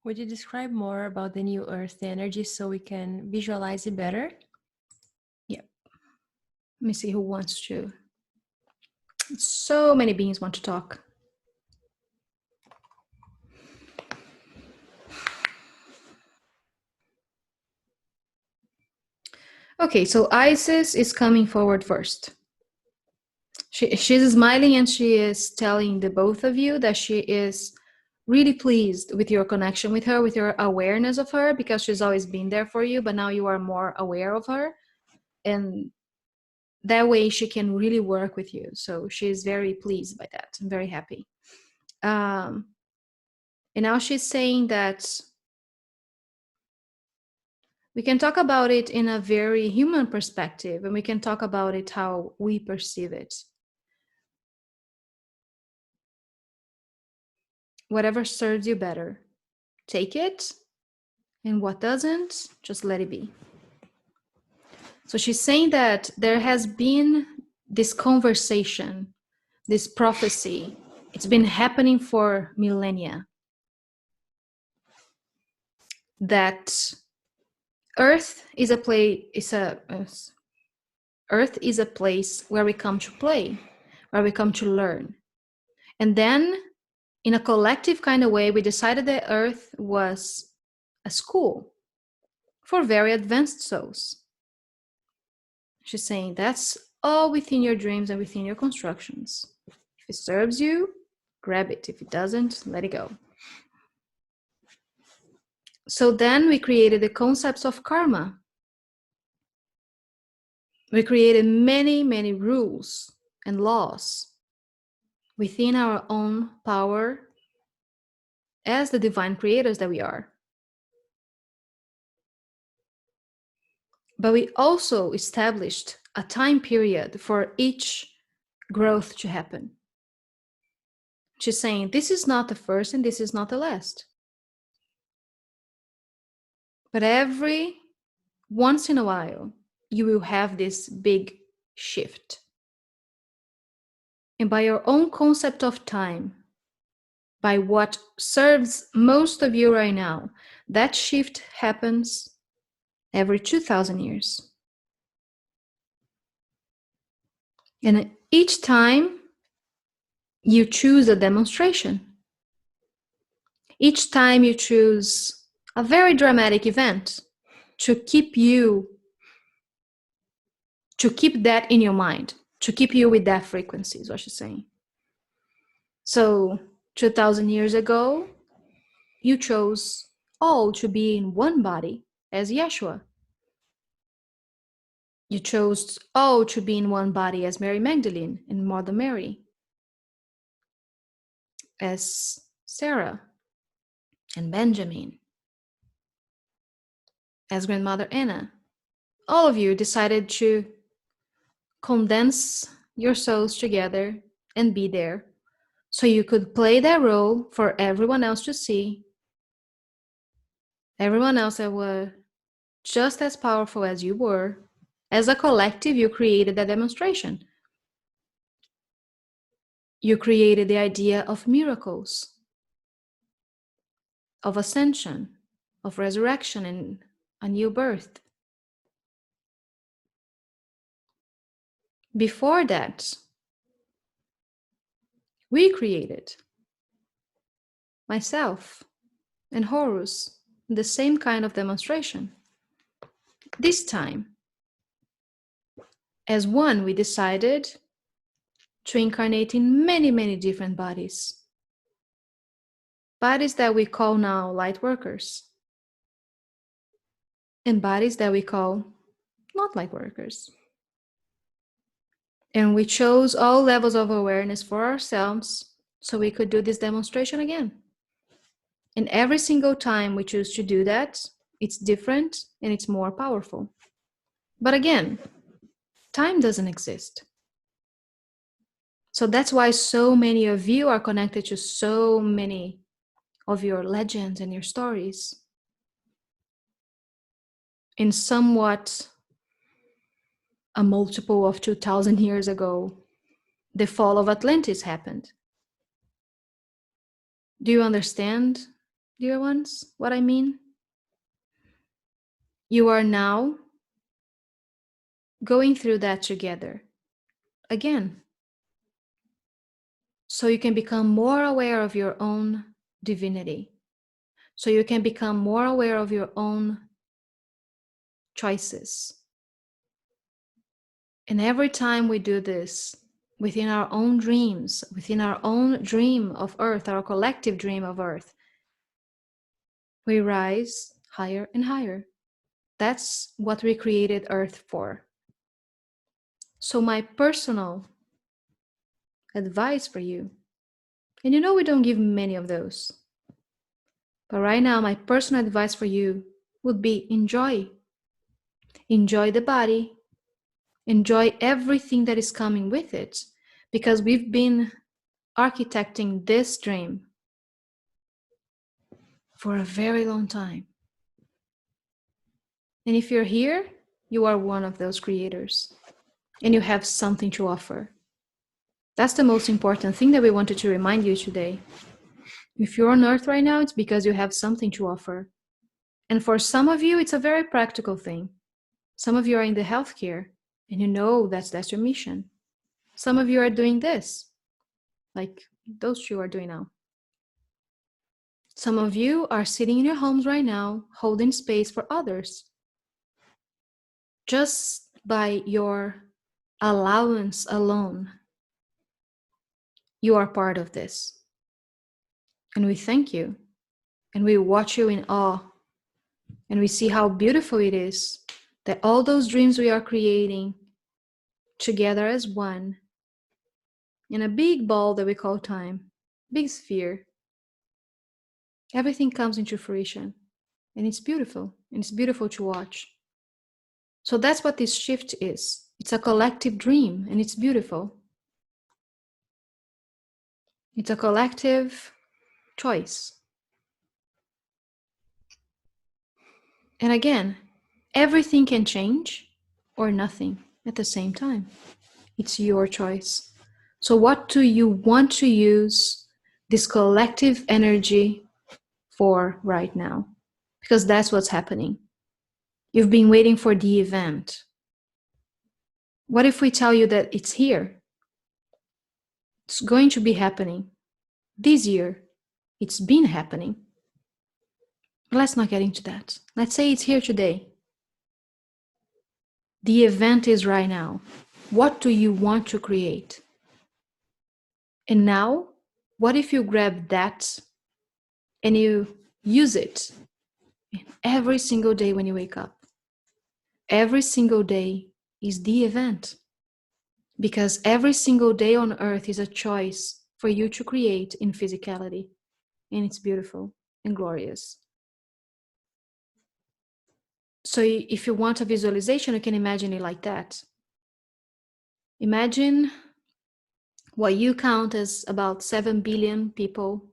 Would you describe more about the new earth energy so we can visualize it better? Yeah. Let me see who wants to. So many beings want to talk. Okay, so Isis is coming forward first. She's smiling and she is telling the both of you that she is really pleased with your connection with her, with your awareness of her, because she's always been there for you, but now you are more aware of her. And that way she can really work with you. So she's very pleased by that. I'm very happy. And now she's saying that we can talk about it in a very human perspective, and we can talk about it how we perceive it. Whatever serves you better, take it, and what doesn't, just let it be. So she's saying that there has been this conversation, this prophecy. It's been happening for millennia. That Earth is a Earth is a place where we come to play, where we come to learn. And then, in a collective kind of way, we decided that Earth was a school for very advanced souls. She's saying that's all within your dreams and within your constructions. If it serves you, grab it. If it doesn't, let it go. So then we created the concepts of karma. We created many, many rules and laws within our own power as the divine creators that we are. But we also established a time period for each growth to happen. She's saying this is not the first and this is not the last. But every once in a while, you will have this big shift. And by your own concept of time, by what serves most of you right now, that shift happens every 2,000 years. And each time you choose a demonstration. Each time you choose a very dramatic event to keep that in your mind, to keep you with that frequency, is what she's saying. So 2,000 years ago, you chose all to be in one body as Yeshua. You chose all to be in one body as Mary Magdalene and Mother Mary, as Sarah and Benjamin, as Grandmother Anna. All of you decided to condense your souls together and be there so you could play that role for everyone else to see. Everyone else that were just as powerful as you were. As a collective, you created that demonstration. You created the idea of miracles, of ascension, of resurrection and a new birth. Before that, we created, myself and Horus, the same kind of demonstration. This time, as one, we decided to incarnate in many, many different bodies. Bodies that we call now light workers. And bodies that we call not light workers. And we chose all levels of awareness for ourselves so we could do this demonstration again. And every single time we choose to do that, it's different and it's more powerful. But again, time doesn't exist. So that's why so many of you are connected to so many of your legends and your stories. In somewhat a multiple of 2,000 years ago, the fall of Atlantis happened. Do you understand dear ones, what I mean? You are now going through that together again, so you can become more aware of your own divinity, so you can become more aware of your own choices. And every time we do this within our own dreams, within our own dream of Earth, our collective dream of Earth, we rise higher and higher. That's what we created Earth for. So, my personal advice for you, and you know we don't give many of those, but right now, my personal advice for you would be enjoy. Enjoy the body, enjoy everything that is coming with it, because we've been architecting this dream for a very long time. And if you're here, you are one of those creators and you have something to offer. That's the most important thing that we wanted to remind you today. If you're on Earth right now, it's because you have something to offer. And for some of you, it's a very practical thing. Some of you are in the healthcare and you know that's your mission. Some of you are doing this, like those two are doing now. Some of you are sitting in your homes right now, holding space for others. Just by your allowance alone, you are part of this. And we thank you. And we watch you in awe. And we see how beautiful it is that all those dreams we are creating together as one in a big ball that we call time, big sphere, everything comes into fruition. And it's beautiful. And it's beautiful to watch. So that's what this shift is. It's a collective dream, and it's beautiful. It's a collective choice. And again, everything can change or nothing at the same time. It's your choice. So what do you want to use this collective energy for right now? Because that's what's happening. You've been waiting for the event. What if we tell you that it's here? It's going to be happening this year. It's been happening. Let's not get into that. Let's say it's here today. The event is right now. What do you want to create? And now, what if you grab that and you use it every single day when you wake up? Every single day is the event. Because every single day on earth is a choice for you to create in physicality. And it's beautiful and glorious. So if you want a visualization, you can imagine it like that. Imagine what you count as about 7 billion people.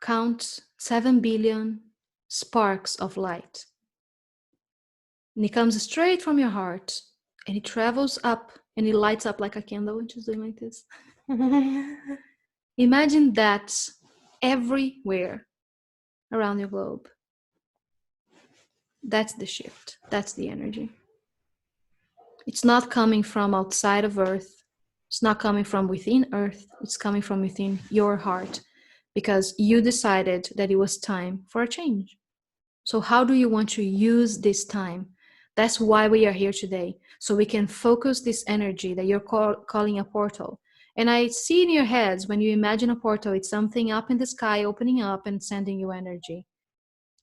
Count 7 billion sparks of light. And it comes straight from your heart and it travels up and it lights up like a candle, and just doing like this. Imagine that everywhere around your globe. That's the shift. That's the energy. It's not coming from outside of Earth. It's not coming from within Earth. It's coming from within your heart, because you decided that it was time for a change. So how do you want to use this time? That's why we are here today. So we can focus this energy that you're calling a portal. And I see in your heads, when you imagine a portal, it's something up in the sky opening up and sending you energy.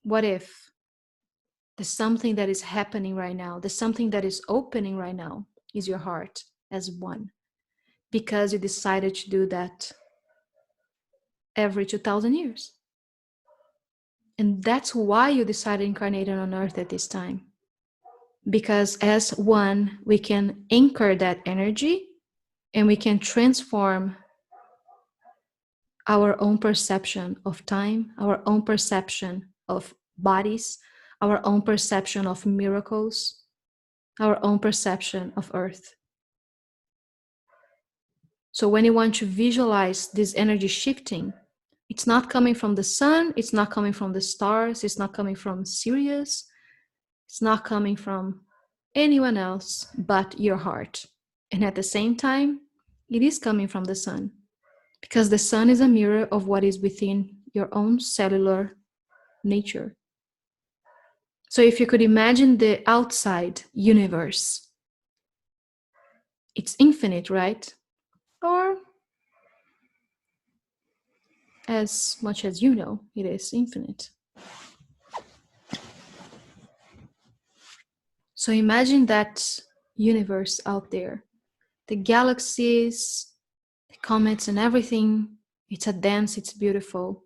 What if there's something that is happening right now? There's something that is opening right now, is your heart as one. Because you decided to do that every 2,000 years. And that's why you decided incarnated on earth at this time. Because as one, we can anchor that energy and we can transform our own perception of time, our own perception of bodies, our own perception of miracles, our own perception of earth. So when you want to visualize this energy shifting, It's not coming from the sun. It's not coming from the stars. It's not coming from Sirius. It's not coming from anyone else but your heart. And at the same time, it is coming from the sun, because the sun is a mirror of what is within your own cellular nature. So if you could imagine the outside universe, it's infinite, right? Or as much as you know, it is infinite. So imagine that universe out there, the galaxies, the comets and everything. It's a dance, it's beautiful.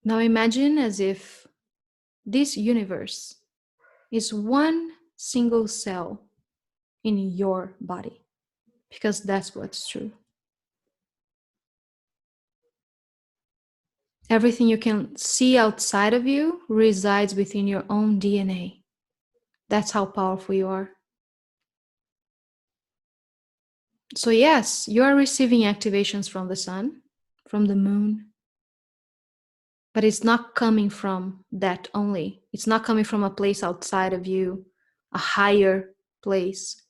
Now imagine as if this universe is one single cell in your body, because that's what's true. Everything you can see outside of you resides within your own DNA. That's how powerful you are. So yes, you are receiving activations from the sun, from the moon, but it's not coming from that only. It's not coming from a place outside of you, a higher place.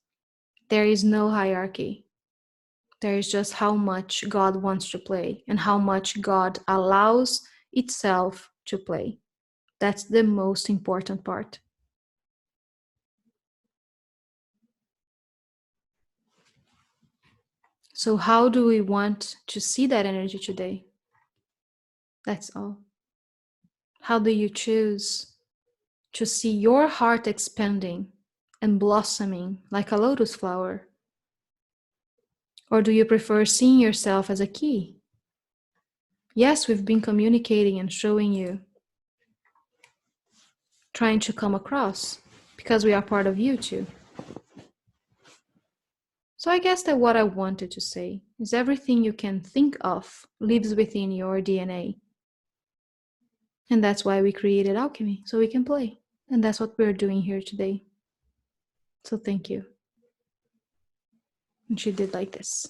There is no hierarchy. There is just how much God wants to play and how much God allows itself to play. That's the most important part. So how do we want to see that energy today? That's all. How do you choose to see your heart expanding and blossoming like a lotus flower? Or do you prefer seeing yourself as a key? Yes, we've been communicating and showing you, trying to come across, because we are part of you too. So I guess that what I wanted to say is everything you can think of lives within your DNA. And that's why we created alchemy, so we can play. And that's what we're doing here today. So thank you. And she did like this.